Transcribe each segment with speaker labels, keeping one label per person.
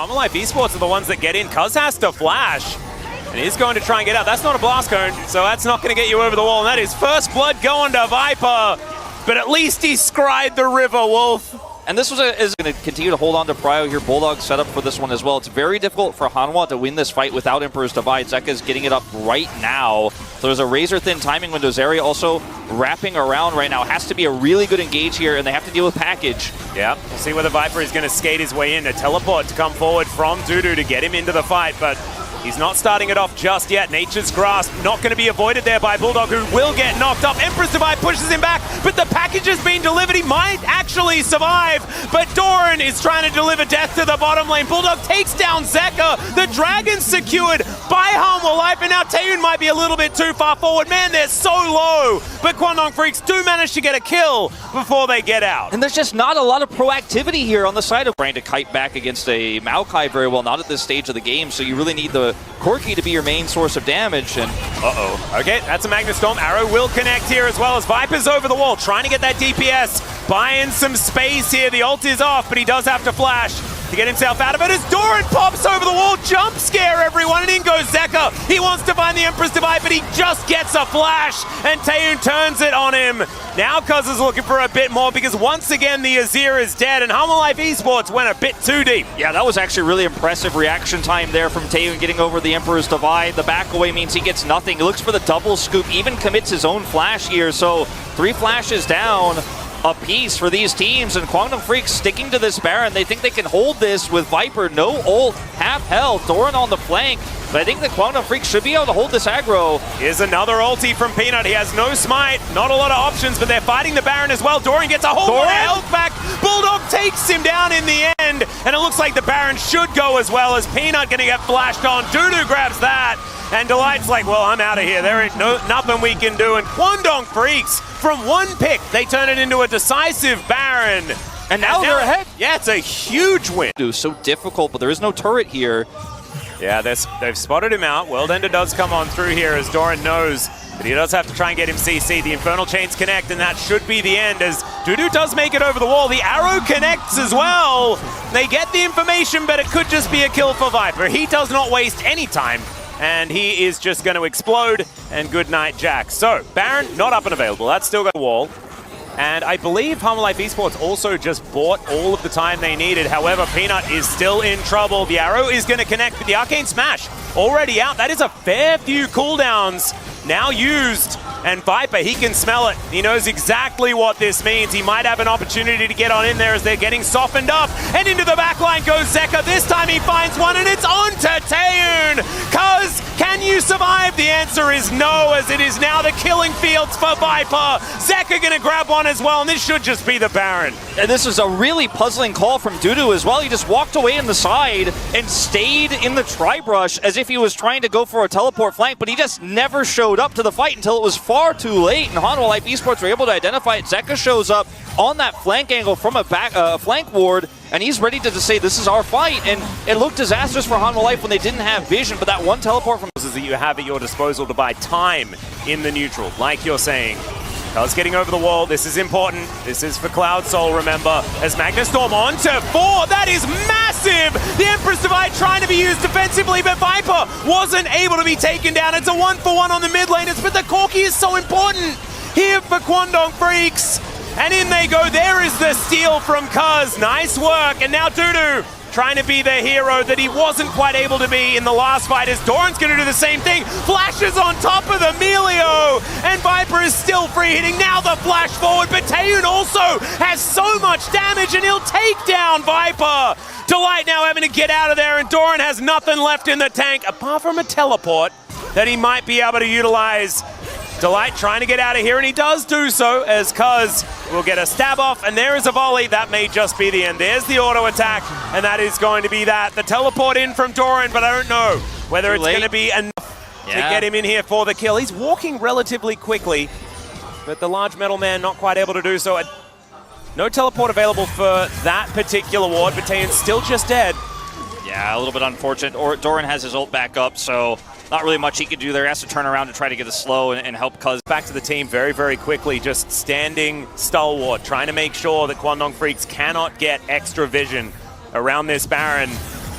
Speaker 1: Life Esports are the ones that get in. Cuz has to flash, and he's going to try and get out. That's not a blast cone, so that's not going to get you over the wall. And that is first blood going to Viper, but at least he scried the river, Wolf.
Speaker 2: And this is going to continue to hold on to Prio here. Bulldog set up for this one as well. It's very difficult for Hanwha to win this fight without Emperor's Divide. Zeka is getting it up right now. So there's a razor-thin timing window. Zeri also wrapping around right now. Has to be a really good engage here, and they have to deal with package.
Speaker 1: Yeah, we'll see whether Viper is going to skate his way in. A teleport to come forward from Dudu to get him into the fight, but he's not starting it off just yet. Nature's Grasp not going to be avoided there by Bulldog, who will get knocked up. Emperor's Divide pushes him back, but the package has been delivered. He might actually survive, but Doran is trying to deliver death to the bottom lane. Bulldog takes down Zeka. The Dragon's secured by Hanwha Life, and now Taeyun might be a little bit too far forward. Man, they're so low, but Kwangdong Freaks do manage to get a kill before they get out.
Speaker 2: And there's just not a lot of proactivity here on the side of trying to kite back against a Maokai very well, not at this stage of the game, so you really need the Corki to be your main source of damage. And
Speaker 1: okay, that's a Magna Storm. Arrow will connect here as well as Viper's over the wall, trying to get that DPS, buying some space here. The ult is off, but he does have to flash to get himself out of it as Doran pops over the wall, jump scare everyone, and in goes Zeka. He wants to find the Emperor's Divide, but he just gets a flash, and Taeyun turns it on him. Now Cuz is looking for a bit more because once again the Azir is dead, and Hanwha Life Esports went a bit too deep.
Speaker 2: Yeah, that was actually really impressive reaction time there from Taeyun getting over the Emperor's Divide. The back away means he gets nothing. He looks for the double scoop, even commits his own flash here, so 3 flashes down a piece for these teams, and Kwangdong Freaks sticking to this Baron. They think they can hold this with Viper, no ult, half health, Doran on the flank, but I think the Kwangdong Freaks should be able to hold this aggro.
Speaker 1: Here's another ulti from Peanut. He has no smite, not a lot of options, but they're fighting the Baron as well. Doran gets a whole lot of health back. Bulldog takes him down in the end, and it looks like the Baron should go as well as Peanut gonna get flashed on. Dudu grabs that, and Delight's like, well, I'm out of here. There ain't nothing we can do. And Kwangdong Freaks, from one pick, they turn it into a decisive Baron.
Speaker 2: And now they're ahead.
Speaker 1: Yeah, it's a huge win.
Speaker 2: It was so difficult, but there is no turret here.
Speaker 1: Yeah, they've spotted him out. World Ender does come on through here as Doran knows that he does have to try and get him CC. The Infernal Chains connect, and that should be the end as Dudu does make it over the wall. The arrow connects as well. They get the information, but it could just be a kill for Viper. He does not waste any time, and he is just going to explode, and good night, Jack. So, Baron, not up and available. That's still got a wall. And I believe Hanwha Life Esports also just bought all of the time they needed. However, Peanut is still in trouble. The arrow is going to connect, but the Arcane Smash already out. That is a fair few cooldowns now used. And Viper, he can smell it. He knows exactly what this means. He might have an opportunity to get on in there as they're getting softened up. And into the backline goes Zeka. This time he finds one, and it's on to Taeyun. Cuz, can you survive? The answer is no, as it is now the killing fields for Viper. Zeka gonna grab one as well, and this should just be the Baron.
Speaker 2: And this is a really puzzling call from Dudu as well. He just walked away in the side and stayed in the tri-brush as if he was trying to go for a teleport flank, but he just never showed up to the fight until it was far too late, and Hanwha Life Esports were able to identify it. Zeka shows up on that flank angle from a flank ward, and he's ready to just say, this is our fight. And it looked disastrous for Hanwha Life when they didn't have vision, but that one teleport from
Speaker 1: that you have at your disposal to buy time in the neutral, like you're saying. Cuz getting over the wall, this is important. This is for Cloud Soul, remember. As Magna Storm on to 4, that is massive! The Emperor's Divide trying to be used defensively, but Viper wasn't able to be taken down. It's a 1-for-1 on the mid laners, but the Corki is so important here for Kwangdong Freaks. And in they go, there is the steal from Cuz. Nice work, and now Dudu trying to be the hero that he wasn't quite able to be in the last fight, as Doran's going to do the same thing. Flashes on top of the Melio, and Viper is still free hitting. Now the flash forward, but Taeyun also has so much damage, and he'll take down Viper. Delight now having to get out of there, and Doran has nothing left in the tank, apart from a teleport that he might be able to utilize. Delight trying to get out of here, and he does do so as Cuz will get a stab off, and there is a volley. That may just be the end. There's the auto attack, and that is going to be that. The teleport in from Doran, but I don't know whether it's going to be enough to get him in here for the kill. He's walking relatively quickly, but the large metal man not quite able to do so. No teleport available for that particular ward, but Taeyun's still just dead.
Speaker 2: Yeah, a little bit unfortunate. Doran has his ult back up, so not really much he could do there. He has to turn around to try to get a slow and help Cuz.
Speaker 1: Back to the team very, very quickly, just standing stalwart, trying to make sure that Kwangdong Freaks cannot get extra vision around this Baron.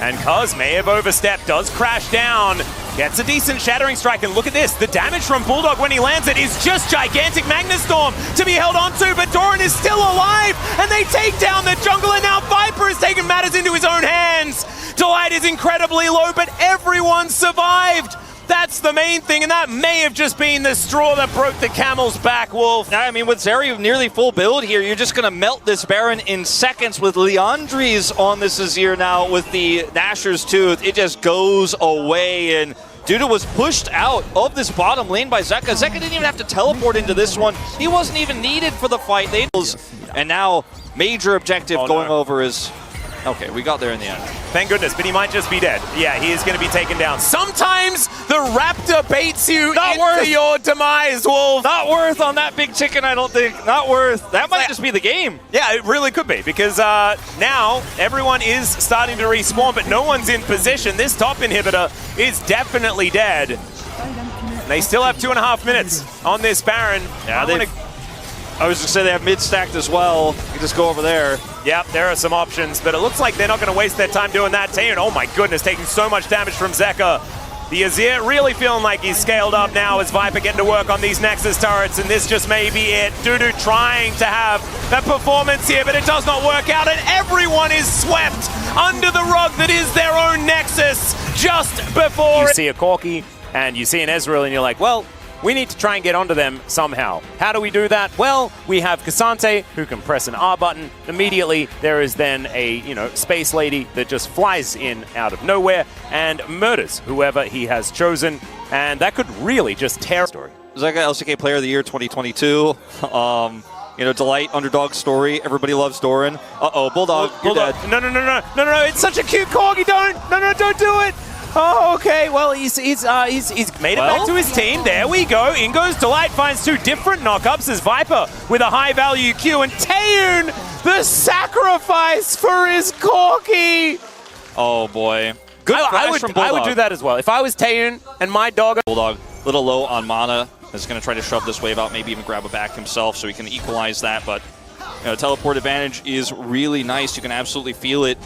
Speaker 1: And Cuz may have overstepped, does crash down, gets a decent Shattering Strike, and look at this, the damage from Bulldog when he lands it is just gigantic. Magnustorm to be held onto, but Doran is still alive, and they take down the jungle, and now Viper has taken matters into his own hands. Delight is incredibly low, but everyone survived. That's the main thing, and that may have just been the straw that broke the camel's back, Wolf.
Speaker 2: I mean, with Zeri nearly full build here, you're just going to melt this Baron in seconds. With Leandri's on this Azir now with the Nashor's Tooth, it just goes away, and Duda was pushed out of this bottom lane by Zeka. Zeka didn't even have to teleport into this one. He wasn't even needed for the fight. And now, major objective over is... Okay, we got there in the end.
Speaker 1: Thank goodness, but he might just be dead. Yeah, he is going to be taken down. Sometimes the Raptor baits you into your demise, Wolf.
Speaker 2: Not worth on that big chicken, I don't think. Not worth. That might just be the game.
Speaker 1: Yeah, it really could be, because now everyone is starting to respawn, but no one's in position. This top inhibitor is definitely dead. They still have 2.5 minutes on this Baron.
Speaker 2: Yeah, I was going to say they have mid stacked as well. You can just go over there.
Speaker 1: Yep, there are some options, but it looks like they're not going to waste their time doing that. Taeyeon, oh my goodness, taking so much damage from Zeka. The Azir really feeling like he's scaled up now as Viper getting to work on these Nexus turrets, and this just may be it. Dudu trying to have that performance here, but it does not work out, and everyone is swept under the rug that is their own Nexus just before you see a Corki and you see an Ezreal, and you're like, well, we need to try and get onto them somehow. How do we do that? Well, we have Cassante, who can press an R button. Immediately, there is then a, space lady that just flies in out of nowhere and murders whoever he has chosen. And that could really just tear the story.
Speaker 2: Zeka LCK Player of the Year 2022. Delight, underdog story. Everybody loves Doran. Uh-oh, Bulldog, you're dead.
Speaker 1: No, it's such a cute corgi. Don't do it. Oh, okay. Well, he's made it back to his team. There we go. In goes Delight, finds 2 different knockups as Viper with a high-value Q, and Taeyeon, the sacrifice for his Corki.
Speaker 2: Oh, boy. Good flash from Bulldog.
Speaker 1: I would do that as well. If I was Taeyeon and my dog...
Speaker 2: Bulldog, a little low on mana, is going to try to shove this wave out, maybe even grab it back himself so he can equalize that, but teleport advantage is really nice. You can absolutely feel it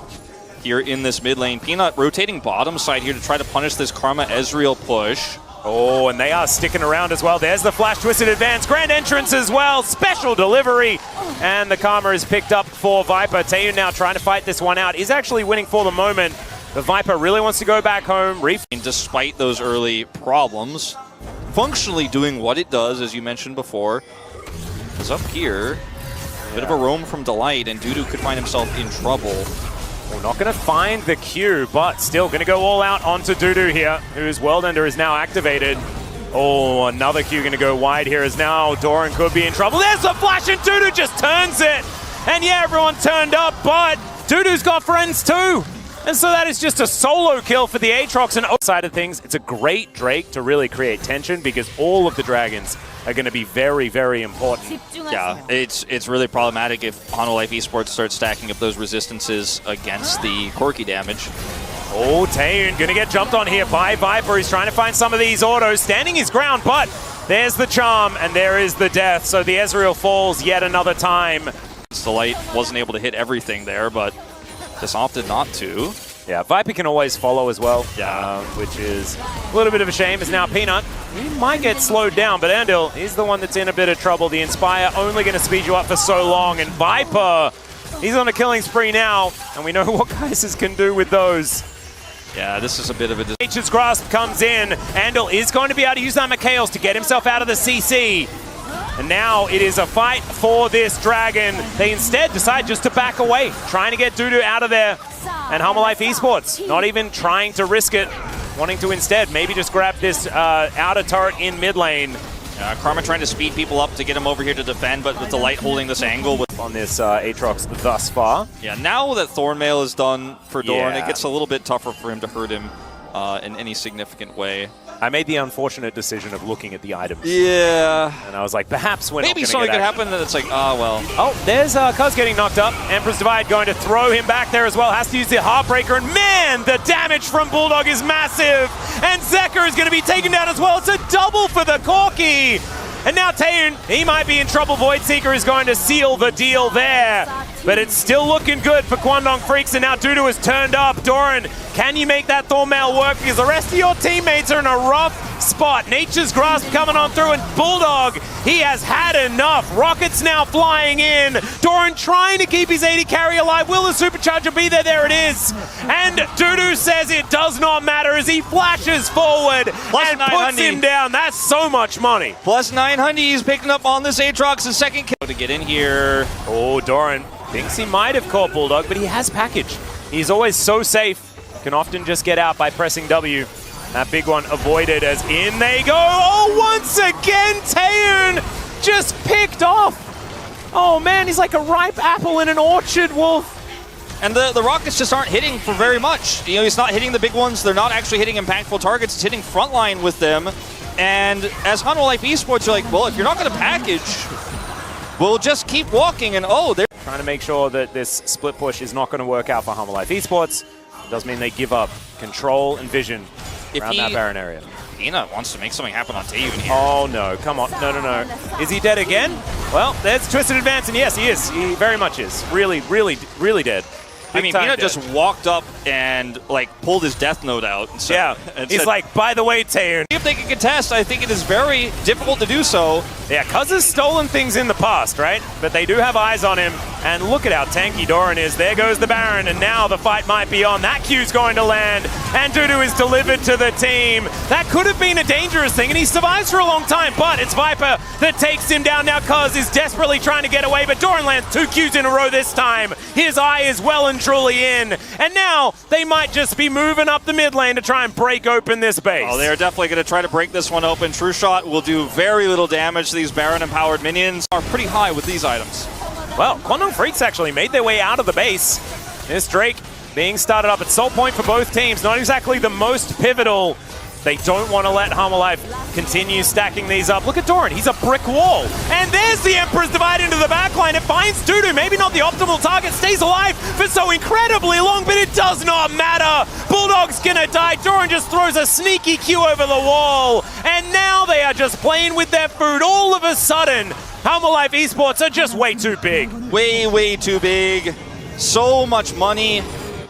Speaker 2: here in this mid lane. Peanut rotating bottom side here to try to punish this Karma Ezreal push.
Speaker 1: Oh, and they are sticking around as well. There's the flash twisted advance. Grand entrance as well. Special delivery. And the Karma is picked up for Viper. Taeyeon now trying to fight this one out. He's actually winning for the moment. But Viper really wants to go back home.
Speaker 2: Despite those early problems, functionally doing what it does, as you mentioned before. Is up here. A bit of a roam from Delight, and Dudu could find himself in trouble.
Speaker 1: We're not going to find the Q, but still going to go all out onto Dudu here, whose World Ender is now activated. Oh, another Q going to go wide here as now Doran could be in trouble. There's the flash, and Dudu just turns it. And yeah, everyone turned up, but Dudu's got friends too. And so that is just a solo kill for the Aatrox. And outside of things, it's a great Drake to really create tension because all of the dragons are going to be very, very important.
Speaker 2: Yeah, it's really problematic if Hololive Esports starts stacking up those resistances against the Corki damage.
Speaker 1: Oh, Taeyeon going to get jumped on here by Viper. He's trying to find some of these autos, standing his ground, but there's the charm and there is the death. So the Ezreal falls yet another time.
Speaker 2: Delight wasn't able to hit everything there, but just opted not to.
Speaker 1: Yeah, Viper can always follow as well, which is a little bit of a shame. As now Peanut, he might get slowed down, but Andil, he's the one that's in a bit of trouble. The Inspire only going to speed you up for so long, and Viper, he's on a killing spree now, and we know what Kai'Sa can do with those.
Speaker 2: Yeah, this is a bit of a...
Speaker 1: Nature's Grasp comes in. Andil is going to be able to use that Mikhails to get himself out of the CC. And now it is a fight for this dragon. They instead decide just to back away, trying to get Dudu out of there. And Hololive Esports, not even trying to risk it, wanting to instead maybe just grab this outer turret in mid lane.
Speaker 2: Karma trying to speed people up to get him over here to defend, but with Delight holding this angle
Speaker 1: on this Aatrox thus far.
Speaker 2: Yeah, now that Thornmail is done for Doran, it gets a little bit tougher for him to hurt him in any significant way.
Speaker 1: I made the unfortunate decision of looking at the items.
Speaker 2: Yeah.
Speaker 1: And I was like, perhaps we're
Speaker 2: maybe something could happen, and it's like, well.
Speaker 1: Oh, there's Cuz getting knocked up. Emperor's Divide going to throw him back there as well. Has to use the Heartbreaker, and man, the damage from Bulldog is massive. And Zeka is going to be taken down as well. It's a double for the Corki. And now Taeyeon, he might be in trouble. Void Seeker is going to seal the deal there. but it's still looking good for Kwangdong Freaks, and now Dudu has turned up. Doran, can you make that Thornmail work? Because the rest of your teammates are in a rough spot. Nature's Grasp coming on through, and Bulldog, he has had enough. Rockets now flying in. Doran trying to keep his 80 carry alive. Will the Supercharger be there? There it is. And Dudu says it does not matter as he flashes forward and puts him down. That's so much money.
Speaker 2: Plus 900, he's picking up on this Aatrox's second kill to get in here.
Speaker 1: Oh, Doran thinks he might have caught Bulldog, but he has package. He's always so safe. Can often just get out by pressing W. That big one avoided as in they go. Oh, once again, Taeun just picked off. Oh man, he's like a ripe apple in an orchard, Wolf.
Speaker 2: And the Rockets just aren't hitting for very much. You know, he's not hitting the big ones. They're not actually hitting impactful targets. It's hitting frontline with them. And as Hanwha Life Esports, you're like, well, if you're not going to package, we'll just keep walking. And oh, they're
Speaker 1: trying to make sure that this split push is not going to work out for Hanwha Life Esports. It does mean they give up control and vision around that Baron area.
Speaker 2: Ina wants to make something happen on Taeun here.
Speaker 1: Oh no, come on, no. Is he dead again? Well, there's Twisted Advance, and yes, he is. He very much is. Really dead.
Speaker 2: I mean, Ina just walked up and like pulled his death note out. And so,
Speaker 1: yeah,
Speaker 2: and
Speaker 1: he's
Speaker 2: said,
Speaker 1: like, by the way, Taeun.
Speaker 2: If they can contest, I think it is very difficult to do so.
Speaker 1: Yeah, Cuz has stolen things in the past, right? But they do have eyes on him. And look at how tanky Doran is. There goes the Baron, and now the fight might be on. That Q's going to land, and Dudu is delivered to the team. That could have been a dangerous thing, and he survives for a long time, but it's Viper that takes him down. Now Cuz is desperately trying to get away, but Doran lands 2 Qs in a row this time. His eye is well and truly in, and now they might just be moving up the mid lane to try and break open this base.
Speaker 2: Oh, they're definitely going to try to break this one open. True Shot will do very little damage. These Baron-empowered minions are pretty high with these items.
Speaker 1: Well, Kwangdong Freaks actually made their way out of the base. This Drake being started up at Soul Point for both teams. Not exactly the most pivotal. They don't want to let Hanwha Life continue stacking these up. Look at Doran, he's a brick wall. And there's the Emperor's Divide into the backline. It finds Dudu, maybe not the optimal target, stays alive for so incredibly long, but it does not matter. Bulldog's gonna die. Doran just throws a sneaky Q over the wall. And now they are just playing with their food. All of a sudden, Hanwha Life Esports are just way too big.
Speaker 2: Way too big. So much money.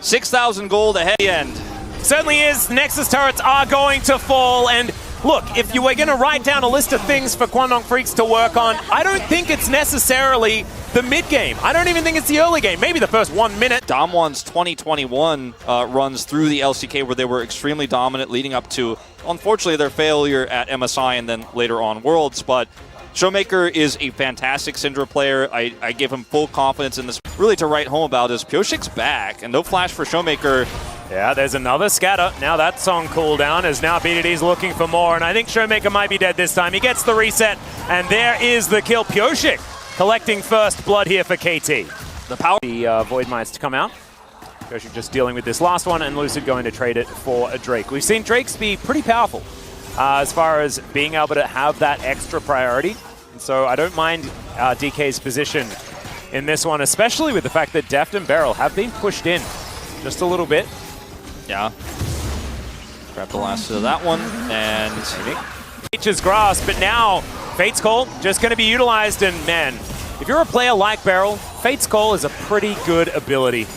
Speaker 2: 6,000 gold ahead the end.
Speaker 1: Certainly is. Nexus turrets are going to fall. And look, if you were going to write down a list of things for Kwangdong Freaks to work on, I don't think it's necessarily the mid game. I don't even think it's the early game. Maybe the first 1 minute.
Speaker 2: Damwon's 2021 runs through the LCK where they were extremely dominant leading up to, unfortunately, their failure at MSI and then later on Worlds. But Showmaker is a fantastic Syndra player. I give him full confidence in this. Really to write home about is Pyoshik's back, and no flash for Showmaker.
Speaker 1: Yeah, there's another scatter. Now that's on cooldown as now BDD's looking for more, and I think Showmaker might be dead this time. He gets the reset, and there is the kill. Pyoshik collecting first blood here for KT.
Speaker 2: The power.
Speaker 1: The Void Mites to come out. Pyoshik just dealing with this last one, and Lucid going to trade it for a Drake. We've seen Drakes be pretty powerful as far as being able to have that extra priority. And so I don't mind DK's position in this one, especially with the fact that Deft and Beryl have been pushed in just a little bit.
Speaker 2: Yeah. Grab the last of that one, and
Speaker 1: Nature's Grasp, but now Fate's Call just going to be utilized, and man, if you're a player like Beryl, Fate's Call is a pretty good ability.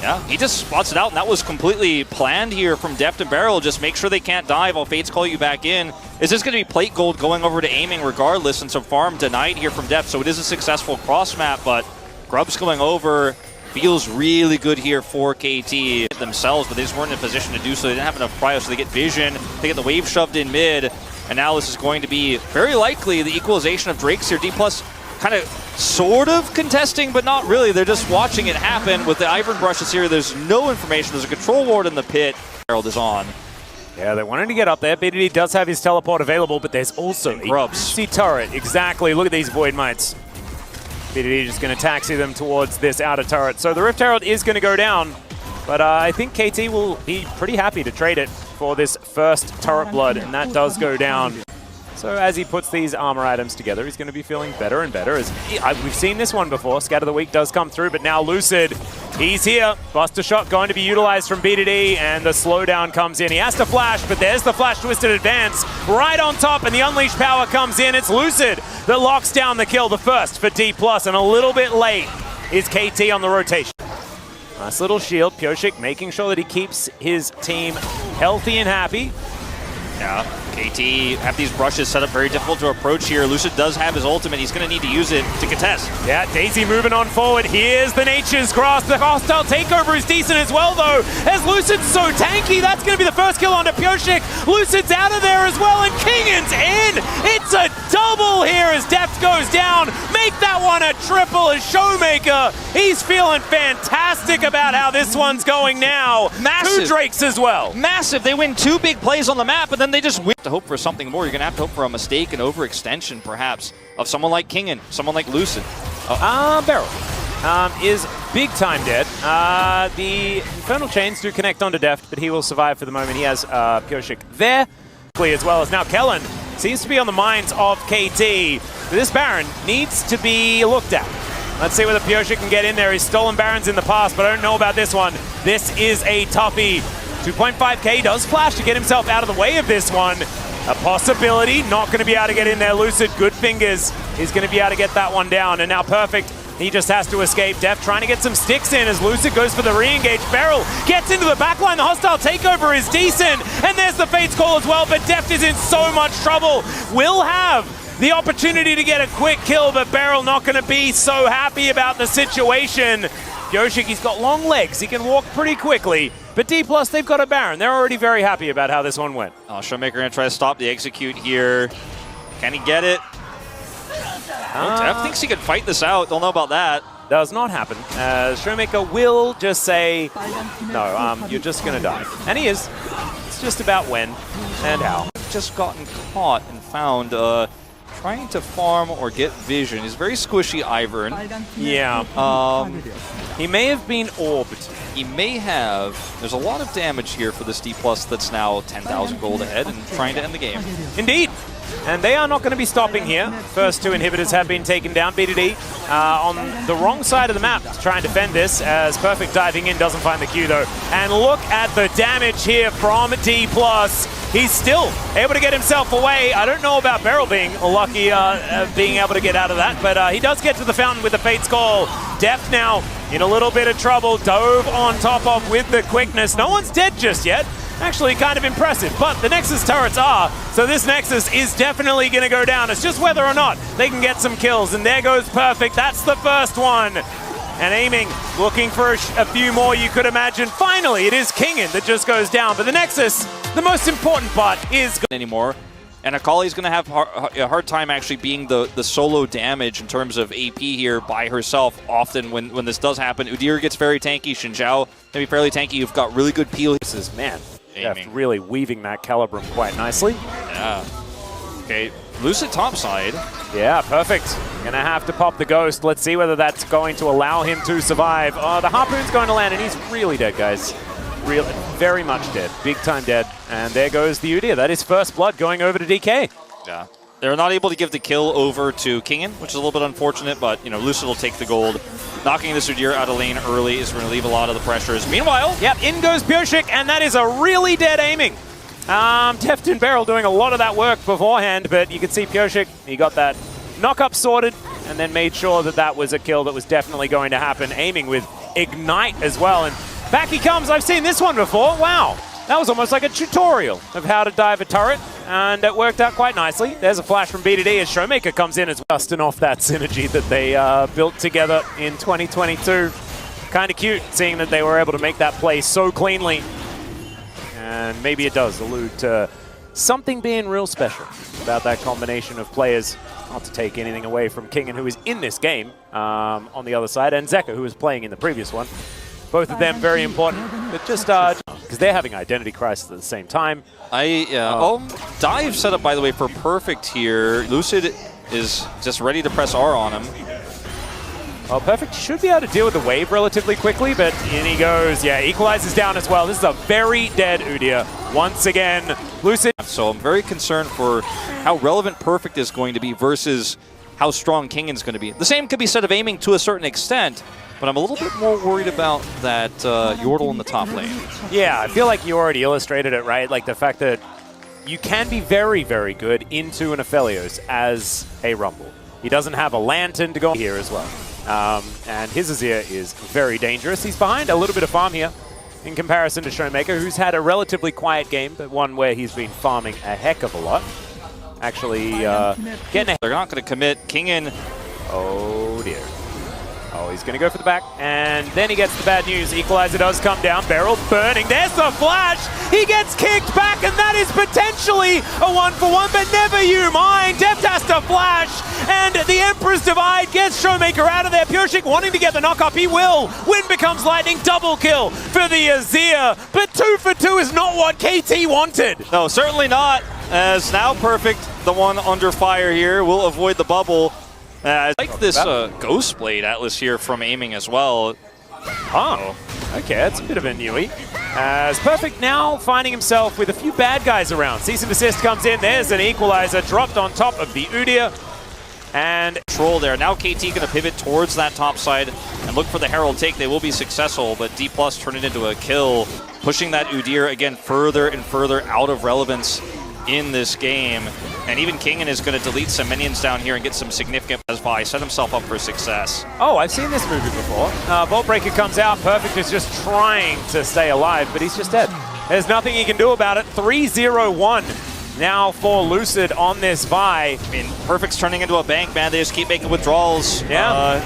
Speaker 2: Yeah, he just spots it out, and that was completely planned here from Deft and Beryl. Just make sure they can't dive while Fates call you back in. Is this going to be plate gold going over to aiming regardless, and some farm denied here from Deft, so it is a successful cross map, but Grub's going over. Feels really good here for KT themselves, but they just weren't in a position to do so. They didn't have enough prio, so they get vision, they get the wave shoved in mid, and now this is going to be very likely the equalization of Drakes here. D+ kind of sort of contesting, but not really. They're just watching it happen. With the Ivern brushes here, there's no information. There's a control ward in the pit. Herald is on.
Speaker 1: Yeah, they wanted to get up there. BDD does have his teleport available, but there's also a juicy turret. Exactly. Look at these Void Mites. BDD just going to taxi them towards this outer turret. So the Rift Herald is going to go down, but I think KT will be pretty happy to trade it for this first turret blood, and that does go down. So as he puts these armor items together, he's going to be feeling better and better. We've seen this one before. Scatter of the Week does come through, but now Lucid, he's here. Buster Shot going to be utilized from BDD, and the slowdown comes in. He has to flash, but there's the flash twisted advance right on top, and the unleashed power comes in. It's Lucid that locks down the kill, the first for D+, and a little bit late. is KT on the rotation. Nice little shield. Pyosik making sure that he keeps his team healthy and happy.
Speaker 2: Yeah, KT have these brushes set up very difficult to approach here. Lucid does have his ultimate. He's going to need to use it to contest.
Speaker 1: Yeah, Daisy moving on forward. Here's the Nature's Grasp. The hostile takeover is decent as well, though. As Lucid's so tanky, that's going to be the first kill onto Pyosik. Lucid's out of there as well, and Kingan's in. It's a double here as Deft goes down. Make that one a triple as Showmaker. He's feeling fantastic about how this one's going now.
Speaker 2: Massive.
Speaker 1: 2 Drakes as well.
Speaker 2: Massive. They win 2 big plays on the map, and then they just win. To hope for something more, you're going to have to hope for a mistake and overextension, perhaps, of someone like Kingan, someone like Lucid.
Speaker 1: Beryl is big time dead. The Infernal Chains do connect onto Deft, but he will survive for the moment. He has Pyosik there, as well as now Kellen seems to be on the minds of KT. This Baron needs to be looked at. Let's see whether Pyosik can get in there. He's stolen Barons in the past, but I don't know about this one. This is a toughie. 2.5k does flash to get himself out of the way of this one. A possibility, not going to be able to get in there. Lucid, good fingers, is going to be able to get that one down. And now Perfect, he just has to escape. Deft trying to get some sticks in as Lucid goes for the re-engage. Beryl gets into the backline. The hostile takeover is decent. And there's the Fate's Call as well, but Deft is in so much trouble. Will have the opportunity to get a quick kill, but Beryl not going to be so happy about the situation. Pyosik, he's got long legs. He can walk pretty quickly. But D+, they've got a Baron. They're already very happy about how this one went.
Speaker 2: Oh, Showmaker going to try to stop the execute here. Can he get it? Deft thinks he can fight this out. Don't know about that.
Speaker 1: Does not happen. Showmaker will just say, no, you're just going to die. And he is. It's just about when and how.
Speaker 2: Just gotten caught and found trying to farm or get vision. He's very squishy, Ivern.
Speaker 1: Yeah. He may have been orbed.
Speaker 2: He may have. There's a lot of damage here for this D+ that's now 10,000 gold ahead and trying to end the game.
Speaker 1: Indeed. And they are not going to be stopping here. First 2 inhibitors have been taken down. BDD on the wrong side of the map to try and defend this, as Perfect diving in doesn't find the Q though. And look at the damage here from D+. He's still able to get himself away. I don't know about Beryl being lucky being able to get out of that, but he does get to the fountain with the Fate's Call. Deft now in a little bit of trouble. Dove on top of with the quickness. No one's dead just yet. Actually kind of impressive, but the Nexus turrets are, so this Nexus is definitely going to go down. It's just whether or not they can get some kills, and there goes Perfect. That's the first one. And aiming, looking for a few more, you could imagine. Finally, it is Kingan that just goes down, but the Nexus, the most important part is
Speaker 2: anymore. And Akali's going to have a hard time actually being the solo damage in terms of AP here by herself often when this does happen. Udyr gets very tanky. Xin Zhao can be fairly tanky. You've got really good peel.
Speaker 1: This is, man, Deft really weaving that Calibrum quite nicely.
Speaker 2: Yeah. Okay, Lucid topside.
Speaker 1: Yeah, Perfect. Gonna have to pop the Ghost. Let's see whether that's going to allow him to survive. Oh, the Harpoon's going to land, and he's really dead, guys. Really, very much dead. Big time dead. And there goes the Udyr. That is first blood going over to DK.
Speaker 2: Yeah. They're not able to give the kill over to Kingan, which is a little bit unfortunate, but, you know, Lucid will take the gold. Knocking this Udyr out of lane early is going to relieve a lot of the pressures. Meanwhile,
Speaker 1: yep, in goes Pyosik, and that is a really dead aiming. Deft and Beryl doing a lot of that work beforehand, but you can see Pyosik, he got that knock-up sorted, and then made sure that that was a kill that was definitely going to happen, aiming with Ignite as well. And back he comes. I've seen this one before. Wow. That was almost like a tutorial of how to dive a turret, and it worked out quite nicely. There's a flash from BDD as Showmaker comes in as well, dusting off that synergy that they built together in 2022. Kind of cute seeing that they were able to make that play so cleanly. And maybe it does allude to something being real special about that combination of players. Not to take anything away from Kingan, who is in this game on the other side, and Zeka, who was playing in the previous one. Both of them very important, but just because they're having identity crisis at the same time.
Speaker 2: Dive set up, by the way, for Perfect here. Lucid is just ready to press R on him.
Speaker 1: Well, Perfect should be able to deal with the wave relatively quickly, but in he goes. Yeah, equalizes down as well. This is a very dead Udyr. Once again, Lucid.
Speaker 2: So I'm very concerned for how relevant Perfect is going to be versus how strong Kingan's going to be. The same could be said of aiming to a certain extent, but I'm a little bit more worried about that Yordle in the top lane.
Speaker 1: Yeah, I feel like you already illustrated it, right? Like the fact that you can be very, very good into an Aphelios as a Rumble. He doesn't have a Lantern to go here as well. And his Azir is very dangerous. He's behind a little bit of farm here in comparison to Showmaker, who's had a relatively quiet game, but one where he's been farming a heck of a lot. Actually, getting ahead.
Speaker 2: They're not going to commit. Kingin.
Speaker 1: Oh, dear. Oh, he's going to go for the back, and then he gets the bad news. Equalizer does come down. Beryl burning. There's the flash. He gets kicked back, and that is potentially a 1-for-1, but never you mind. Deft has to flash, and the Emperor's Divide gets Showmaker out of there. Pureshik wanting to get the knock up. He will. Wind becomes lightning. Double kill for the Azir, but 2 for 2 is not what KT wanted.
Speaker 2: No, certainly not. As now Perfect, the one under fire here, will avoid the bubble. I like this Ghost Blade Atlas here from aiming as well.
Speaker 1: Oh, okay, that's a bit of a newie. As Perfect now finding himself with a few bad guys around. Cease and Desist comes in, there's an Equalizer dropped on top of the Udyr. And
Speaker 2: control there. Now KT going to pivot towards that top side and look for the Herald take. They will be successful, but D+ turn it into a kill, pushing that Udyr again further and further out of relevance in this game. And even Kingin is going to delete some minions down here and get some significant by set himself up for success.
Speaker 1: Oh, I've seen this movie before. Vault Breaker comes out. Perfect is just trying to stay alive, but he's just dead. There's nothing he can do about it. 3-0-1 now for Lucid on this Vi.
Speaker 2: I mean, Perfect's turning into a bank, man. They just keep making withdrawals.
Speaker 1: Yeah.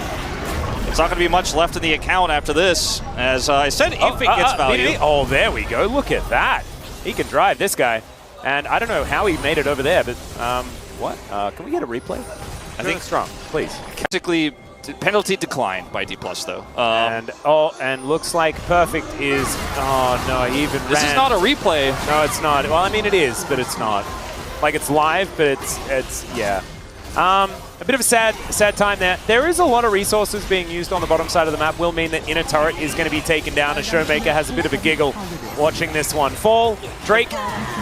Speaker 2: It's not going to be much left in the account after this. As I said, if it gets value.
Speaker 1: Oh, there we go. Look at that. He can drive this guy. And I don't know how he made it over there, but what? Can we get a replay? I think strong, please.
Speaker 2: Basically, penalty declined by D+ though.
Speaker 1: And looks like Perfect is. Oh no, he even.
Speaker 2: This is not a replay.
Speaker 1: No, it's not. Well, I mean it is, but it's not. Like it's live, but it's yeah. A bit of a sad time there. There is a lot of resources being used on the bottom side of the map. Will mean that inner turret is going to be taken down, as Showmaker has a bit of a giggle watching this one fall. Drake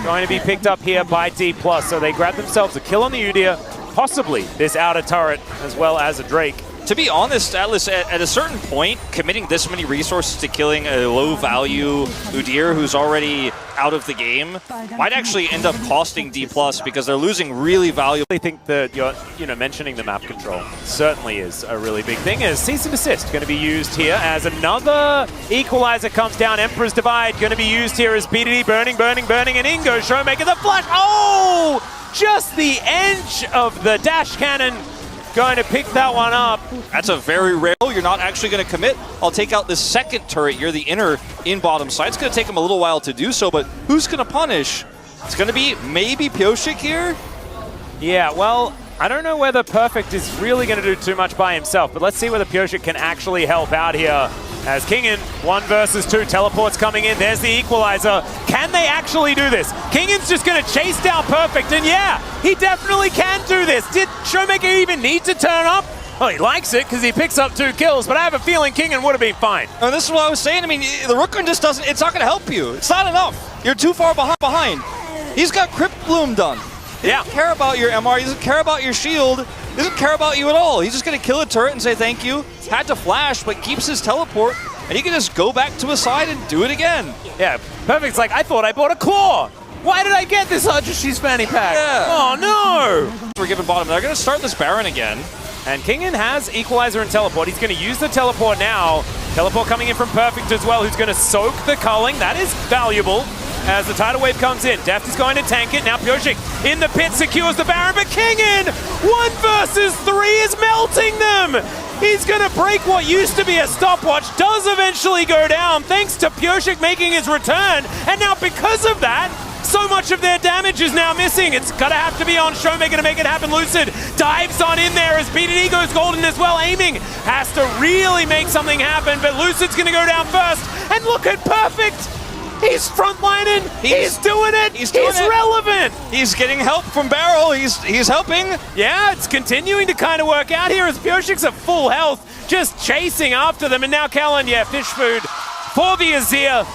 Speaker 1: going to be picked up here by D+, so they grab themselves a kill on the Udyr, possibly this outer turret as well as a Drake.
Speaker 2: To be honest, Atlas, at a certain point, committing this many resources to killing a low-value Udyr who's already out of the game might actually end up costing D+ because they're losing really valuable.
Speaker 1: I think that you're mentioning the map control certainly is a really big thing. As Cease and Desist going to be used here as another Equalizer comes down. Emperor's Divide going to be used here as BDD burning, and in goes Showmaker. The flash, oh! Just the edge of the dash cannon. Going to pick that one up.
Speaker 2: That's a very rare. You're not actually going to commit. I'll take out the second turret. You're the inner in bottom side. It's going to take him a little while to do so, but who's going to punish? It's going to be maybe Pureshik here?
Speaker 1: Yeah, well, I don't know whether Perfect is really going to do too much by himself, but let's see whether Pureshik can actually help out here. As Kingin, 1 versus 2, teleports coming in. There's the Equalizer. Can they actually do this? Kingin's just going to chase down Perfect, and yeah, he definitely can do this. Did Showmaker even need to turn up? Well, he likes it because he picks up 2 kills, but I have a feeling Kingin would have been fine.
Speaker 2: And this is what I was saying. I mean, the Rookrun just doesn't, it's not going to help you. It's not enough. You're too far behind. He's got Crypt Bloom done. He doesn't care about your MR. He doesn't care about your shield. He doesn't care about you at all. He's just going to kill a turret and say thank you. Had to flash, but keeps his teleport, and he can just go back to his side and do it again.
Speaker 1: Yeah, Perfect's like, I thought I bought a claw. Why did I get this She's fanny pack?
Speaker 2: Yeah.
Speaker 1: Oh, no.
Speaker 2: We're giving bottom. They're going to start this Baron again.
Speaker 1: And Kingin has Equalizer and Teleport. He's going to use the Teleport now. Teleport coming in from Perfect as well, who's going to soak the culling. That is valuable. As the tidal wave comes in, Deft is going to tank it. Now Pureshik in the pit secures the Baron, but Kingin, 1 versus 3 is melting them. He's going to break what used to be a stopwatch, does eventually go down thanks to Pureshik making his return. And now because of that, so much of their damage is now missing. It's going to have to be on Showmaker to make it happen. Lucid dives on in there as BDD goes golden as well. Aiming has to really make something happen, but Lucid's going to go down first. And look at Perfect. He's frontlining. He's doing it. He's relevant.
Speaker 2: He's getting help from Barrel. He's helping.
Speaker 1: Yeah, it's continuing to kind of work out here as Pureshik's at full health, just chasing after them. And now Callan, yeah, fish food for the Azir.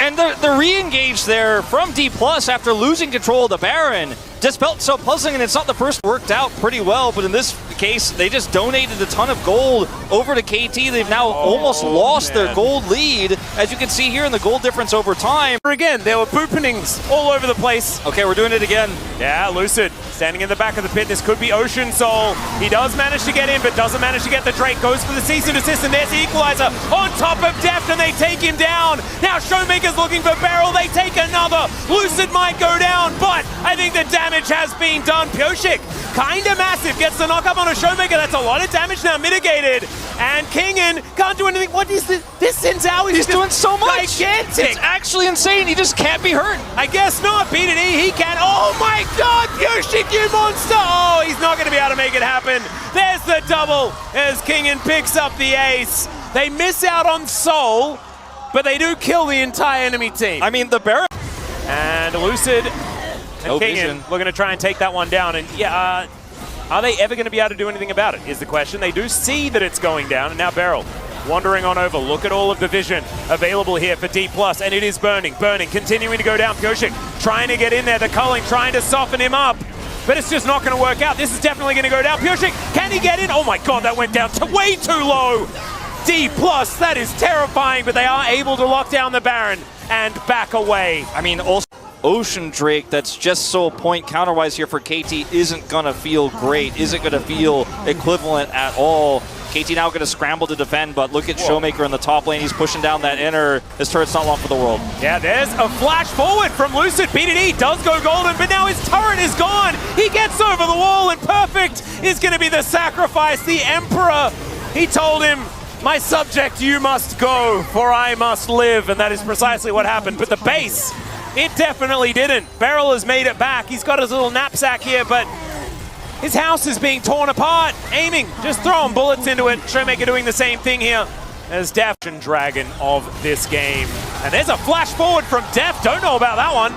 Speaker 2: And the re-engage there from D+ after losing control of the Baron just felt so puzzling, and it's not the first worked out pretty well, but in this case, they just donated a ton of gold over to KT. They've now almost lost their gold lead, as you can see here in the gold difference over time.
Speaker 1: Again, there were boopenings all over the place.
Speaker 2: Okay, we're doing it again.
Speaker 1: Yeah, Lucid standing in the back of the pit. This could be Ocean Soul. He does manage to get in, but doesn't manage to get the Drake. Goes for the cease and desist, and there's the equalizer on top of Deft, and they take him down. Now Showmaker's looking for Beryl. They take another. Lucid might go down, but I think the damage has been done. Pyoshik, kinda massive, gets the knock up on a Showmaker. That's a lot of damage now mitigated. And Kingen can't do anything. What is this? This Sin Zhao is
Speaker 2: He's doing so much.
Speaker 1: Gigantic.
Speaker 2: It's actually insane. He just can't be hurt.
Speaker 1: I guess not. BDD, he can. Oh my god, Pyoshik, you monster! Oh, he's not going to be able to make it happen. There's the double as Kingen picks up the ace. They miss out on Soul, but they do kill the entire enemy team.
Speaker 2: I mean, the Baron.
Speaker 1: And Lucid and
Speaker 2: No
Speaker 1: Kingen
Speaker 2: vision.
Speaker 1: looking to try and take that one down. And yeah, are they ever going to be able to do anything about it is the question. They do see that it's going down, and now Beryl wandering on over. Look at all of the vision available here for D+, and it is burning, continuing to go down. Pyoshik trying to get in there, the culling trying to soften him up, but it's just not going to work out. This is definitely going to go down. Pyoshik, can he get in? Oh my god, that went down to way too low. D+, that is terrifying, but they are able to lock down the Baron and back away.
Speaker 2: I mean, also Ocean Drake, that's just so point counterwise here for KT, isn't going to feel great, isn't going to feel equivalent at all. KT now going to scramble to defend, but look at Showmaker in the top lane. He's pushing down that inner. This turret's not long for the world.
Speaker 1: Yeah, there's a flash forward from Lucid. BDD does go golden, but now his turret is gone. He gets over the wall, and Perfect is going to be the sacrifice. The Emperor, he told him, my subject, you must go, for I must live. And that is precisely what happened. But the base, it definitely didn't. Beryl has made it back. He's got his little knapsack here, but his house is being torn apart. Aiming, just throwing bullets into it. Showmaker doing the same thing here as Def and Dragon of this game. And there's a flash forward from Def. Don't know about that one.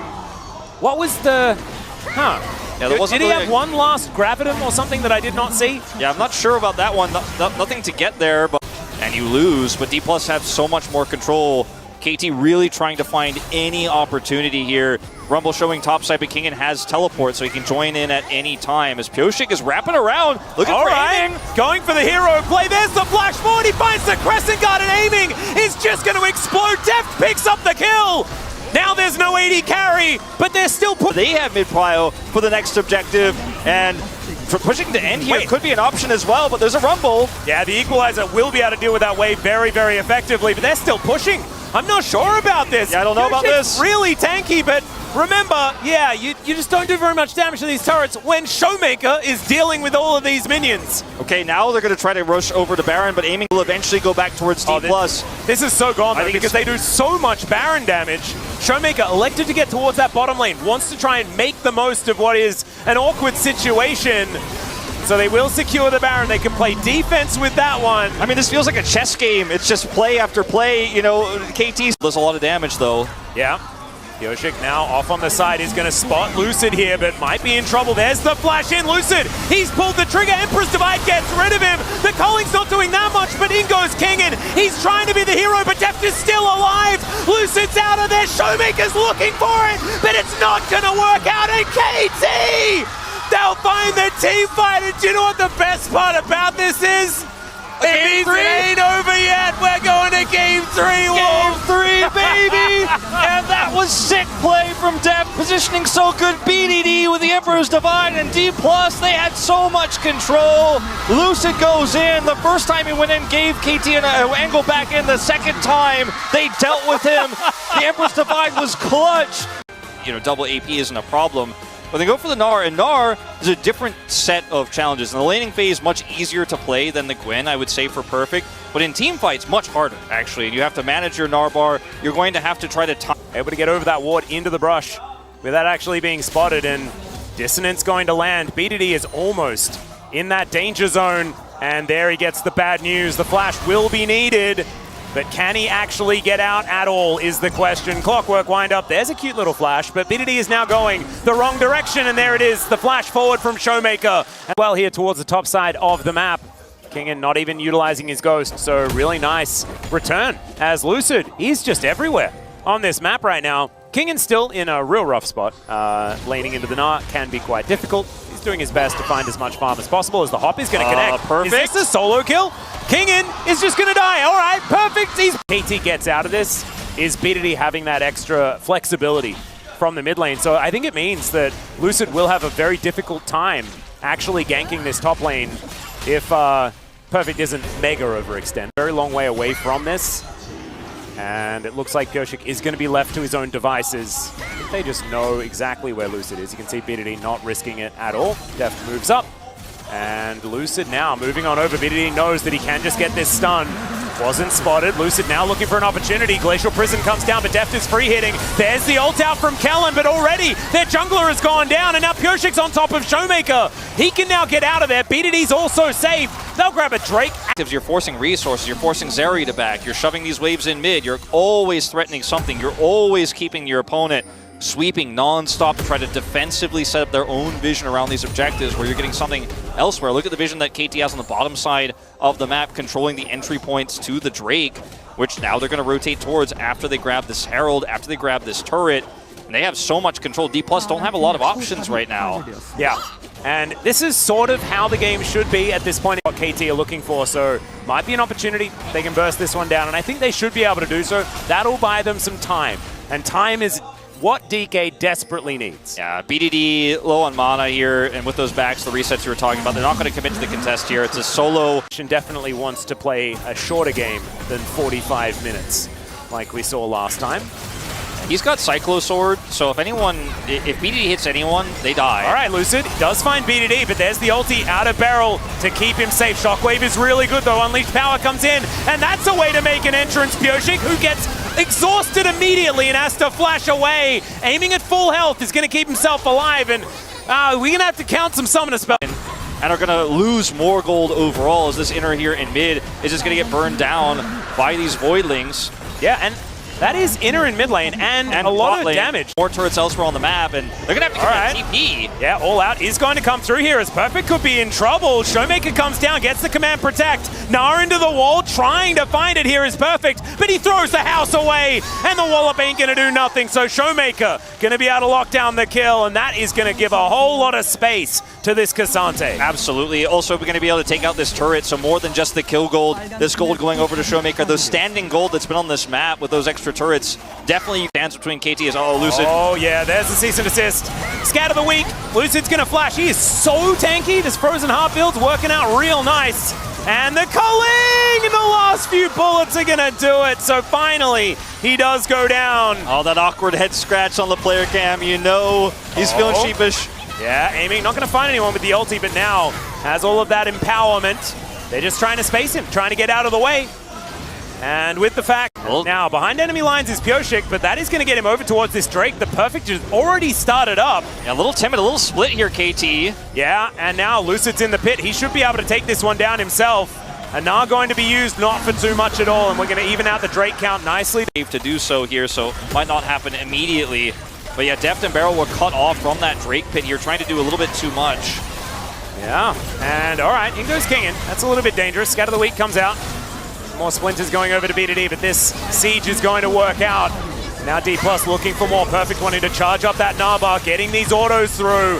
Speaker 1: What was the... Huh.
Speaker 2: Yeah,
Speaker 1: did he have one last gravitum or something that I did not see?
Speaker 2: Yeah, I'm not sure about that one. Nothing to get there, but and you lose. But D+ have so much more control. KT really trying to find any opportunity here. Rumble showing topside, but Kingen has teleport, so he can join in at any time. As Pyoshik is wrapping around, looking for aiming.
Speaker 1: Going for the hero play. There's the flash forward. He finds the crescent guard, and aiming is just going to explode. Deft picks up the kill. Now there's no AD carry, but they're still
Speaker 2: They have mid-prio for the next objective, and for pushing to end here could be an option as well, but there's a Rumble.
Speaker 1: Yeah, the equalizer will be able to deal with that wave very, very effectively, but they're still pushing. I'm not sure about this.
Speaker 2: Yeah, I don't know about this.
Speaker 1: Really tanky, but remember, yeah, you just don't do very much damage to these turrets when Showmaker is dealing with all of these minions.
Speaker 2: Okay, now they're going to try to rush over to Baron, but aiming will eventually go back towards D+.
Speaker 1: This is so gone, though, because they do so much Baron damage. Showmaker elected to get towards that bottom lane, wants to try and make the most of what is an awkward situation. So they will secure the Baron. They can play defense with that one.
Speaker 2: I mean, this feels like a chess game. It's just play after play. You know, KT does a lot of damage, though.
Speaker 1: Yeah. Pyoshik now off on the side. He's going to spot Lucid here, but might be in trouble. There's the flash in. Lucid, he's pulled the trigger. Emperor's Divide gets rid of him. The calling's not doing that much, but in goes Kingen. He's trying to be the hero, but Deft is still alive. Lucid's out of there. Showmaker's looking for it, but it's not going to work out. And KT, they'll find the team fight. And do you know what the best part about this is? It means it ain't over yet. We're going to Game 3,
Speaker 2: Game 3, baby! And that was sick play from Def, positioning so good. BDD with the Emperor's Divide, and D+, they had so much control. Lucid goes in. The first time he went in, gave KT an angle back in. The second time, they dealt with him. The Emperor's Divide was clutch. You know, double AP isn't a problem. But they go for the Gnar, and Gnar is a different set of challenges. In the laning phase, much easier to play than the Gwen, I would say, for Perfect. But in team fights, much harder, actually. And you have to manage your Gnar bar. You're going to have to try to time.
Speaker 1: Able to get over that ward into the brush without actually being spotted, and Dissonance going to land. BDD is almost in that danger zone, and there he gets the bad news. The flash will be needed. But can he actually get out at all is the question. Clockwork wind up. There's a cute little flash, but BDD is now going the wrong direction, and there it is, the flash forward from Showmaker. Well, here towards the top side of the map. Kingen not even utilizing his ghost, so really nice return as Lucid. He's just everywhere on this map right now. Kingan's still in a real rough spot. Laning into the Gnar can be quite difficult. He's doing his best to find as much farm as possible as the hop is going to connect.
Speaker 2: Perfect.
Speaker 1: Is this a solo kill? Kingan is just going to die. All right, perfect. KT gets out of this. Is BDD having that extra flexibility from the mid lane? So I think it means that Lucid will have a very difficult time actually ganking this top lane if Perfect isn't mega overextend. Very long way away from this. And it looks like Gershik is going to be left to his own devices. I think they just know exactly where Lucid is. You can see BDD not risking it at all. Deft moves up. And Lucid now moving on over. BDD knows that he can just get this stun. Wasn't spotted. Lucid now looking for an opportunity. Glacial Prison comes down, but Deft is free hitting. There's the ult out from Kellen, but already their jungler has gone down, and now Pureshik's on top of Showmaker. He can now get out of there. BDD's also safe. They'll grab a Drake.
Speaker 2: You're forcing resources, you're forcing Zeri to back, you're shoving these waves in mid, you're always threatening something, you're always keeping your opponent sweeping non-stop to try to defensively set up their own vision around these objectives where you're getting something elsewhere. Look at the vision that KT has on the bottom side of the map, controlling the entry points to the Drake, which now they're going to rotate towards after they grab this Herald, after they grab this turret. And they have so much control. D+ don't have a lot of options right now.
Speaker 1: Yeah, and this is sort of how the game should be at this point. What KT are looking for, so might be an opportunity. They can burst this one down, and I think they should be able to do so. That'll buy them some time, and time is what DK desperately needs.
Speaker 2: Yeah, BDD low on mana here, and with those backs, the resets you were talking about, they're not going to commit to the contest here. It's a solo.
Speaker 1: Definitely wants to play a shorter game than 45 minutes, like we saw last time.
Speaker 2: He's got Cyclo Sword, so if BDD hits anyone, they die.
Speaker 1: All right, Lucid does find BDD, but there's the ulti out of barrel to keep him safe. Shockwave is really good, though. Unleashed Power comes in, and that's a way to make an entrance. Pureshik, who gets exhausted immediately and has to flash away. Aiming at full health is going to keep himself alive, and we're going to have to count some summoner spells.
Speaker 2: And are going to lose more gold overall as this inner here in mid is just going to get burned down by these Voidlings.
Speaker 1: Yeah, and that is inner and mid lane, and a lot of damage.
Speaker 2: More turrets elsewhere on the map, and they're going to have to commit TP.
Speaker 1: Yeah, All Out is going to come through here as Perfect could be in trouble. Showmaker comes down, gets the command protect. Gnar into the wall, trying to find it here is Perfect, but he throws the house away, and the wallop ain't going to do nothing. So Showmaker going to be able to lock down the kill, and that is going to give a whole lot of space to this Cassante.
Speaker 2: Absolutely. Also, we're going to be able to take out this turret, so more than just the kill gold, this gold going over to Showmaker, the standing gold that's been on this map with those extra turrets, definitely stands between KT as Lucid.
Speaker 1: Oh yeah, there's the cease and desist. Scat of the week, Lucid's gonna flash. He is so tanky. This Frozen Heart build's working out real nice. And the culling in the last few bullets are gonna do it. So finally, he does go down.
Speaker 2: Oh, that awkward head scratch on the player cam. You know he's feeling sheepish.
Speaker 1: Yeah, aiming, not gonna find anyone with the ulti, but now has all of that empowerment. They're just trying to space him, trying to get out of the way. And with the fact, now behind enemy lines is Pureshik, but that is going to get him over towards this Drake. The Perfect has already started up.
Speaker 2: Yeah, a little timid, a little split here, KT.
Speaker 1: Yeah, and now Lucid's in the pit. He should be able to take this one down himself. And now going to be used not for too much at all, and we're going to even out the Drake count nicely.
Speaker 2: To do so here, so might not happen immediately. But yeah, Deft and Barrel were cut off from that Drake pit here, trying to do a little bit too much.
Speaker 1: Yeah, and all right, in goes Kingan. That's a little bit dangerous. Scat of the Week comes out. More splinters going over to BDD, but this siege is going to work out. Now D+ looking for more. Perfect, wanting to charge up that Narbar, getting these autos through.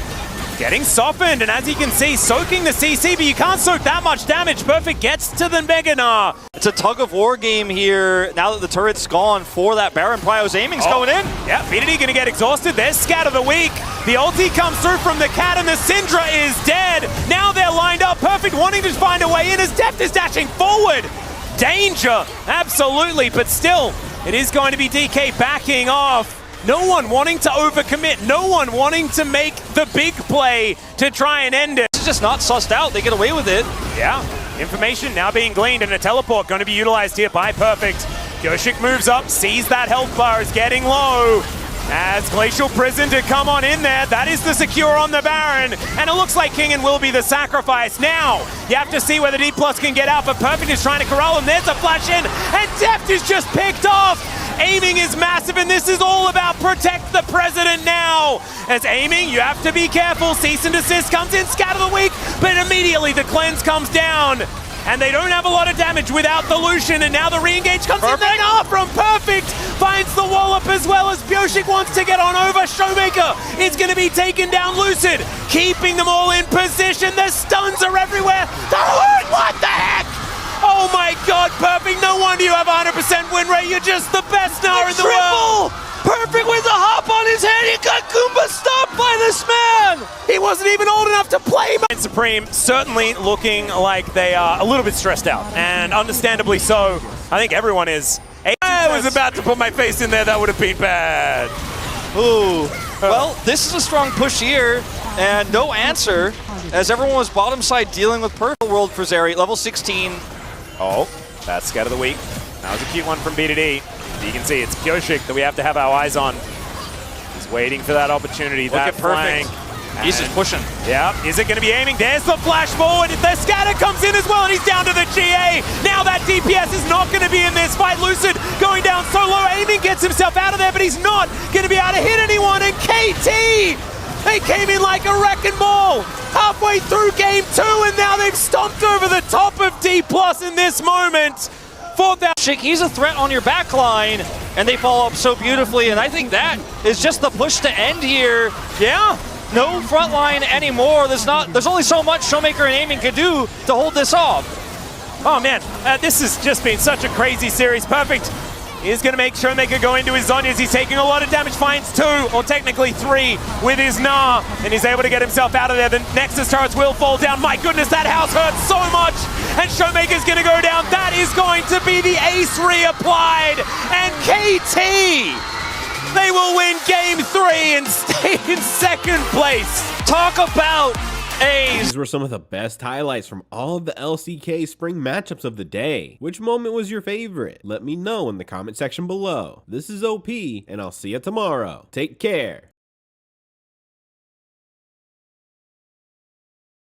Speaker 1: Getting softened, and as you can see, soaking the CC, but you can't soak that much damage. Perfect gets to the Mega Gnar.
Speaker 2: It's a tug-of-war game here, now that the turret's gone for that Baron. Prio's aiming's going in.
Speaker 1: Yeah, BDD gonna get exhausted. There's Scat of the Week. The ulti comes through from the Cat, and the Syndra is dead. Now they're lined up. Perfect wanting to find a way in as Deft is dashing forward. Danger, absolutely, but still, it is going to be DK backing off. No one wanting to overcommit, no one wanting to make the big play to try and end it.
Speaker 2: It's just not sussed out, they get away with it.
Speaker 1: Yeah, information now being gleaned, and a teleport going to be utilized here by Perfect. Gershik moves up, sees that health bar is getting low. As Glacial Prison to come on in there, that is the secure on the Baron, and it looks like Kingan will be the sacrifice. Now, you have to see whether D+ can get out, but Perfect is trying to corral him. There's a flash in, and Deft is just picked off. Aiming is massive, and this is all about protect the president now. As aiming, you have to be careful. Cease and desist comes in, Scat of the Week, but immediately the cleanse comes down. and they don't have a lot of damage without the Lucian, and now the re-engage comes in there now from Perfect, finds the wallop as well as Pioshik wants to get on over. Showmaker is going to be taken down. Lucid keeping them all in position. The stuns are everywhere. The hood, what the heck? Oh my god, Perfect, no wonder you have 100% win rate. You're just the best now in the world.
Speaker 2: Perfect with the hop on his head. He got Goomba stopped by this man.
Speaker 1: He wasn't even old enough to play. Supreme certainly looking like they are a little bit stressed out, and understandably so. I think everyone is. I was about to put my face in there. That would have been bad.
Speaker 2: Ooh. Well, this is a strong push here, and no answer, as everyone was bottom side dealing with Perfect World for Zeri, level 16.
Speaker 1: Oh, that's scat of the week. That was a cute one from B2D. You can see it's Pioshik that we have to have our eyes on. He's waiting for that opportunity.
Speaker 2: Look at Perfect. He's just pushing.
Speaker 1: Yeah, is it going to be aiming? There's the flash forward. The scatter comes in as well, and he's down to the GA. Now that DPS is not going to be in this fight. Lucid going down so low. Aiming gets himself out of there, but he's not going to be able to hit anyone. And KT, they came in like a wrecking ball halfway through game 2, and now they've stomped over the top of D+ in this moment.
Speaker 2: He's a threat on your back line, and they follow up so beautifully, and I think that is just the push to end here.
Speaker 1: Yeah.
Speaker 2: No front line anymore. There's only so much Showmaker and Aiming can do to hold this off.
Speaker 1: Oh man, this has just been such a crazy series. Perfect is going to make Showmaker go into his Zhonya's. He's taking a lot of damage, finds 2, or technically 3, with his Gnar, and he's able to get himself out of there. The Nexus turrets will fall down. My goodness, that house hurts so much, and Showmaker's going to go down. That is going to be the ace reapplied, and KT, they will win game 3 and stay in second place. Talk about
Speaker 3: These were some of the best highlights from all of the LCK spring matchups of the day. Which moment was your favorite? Let me know in the comment section below. This is OP, and I'll see you tomorrow. Take care.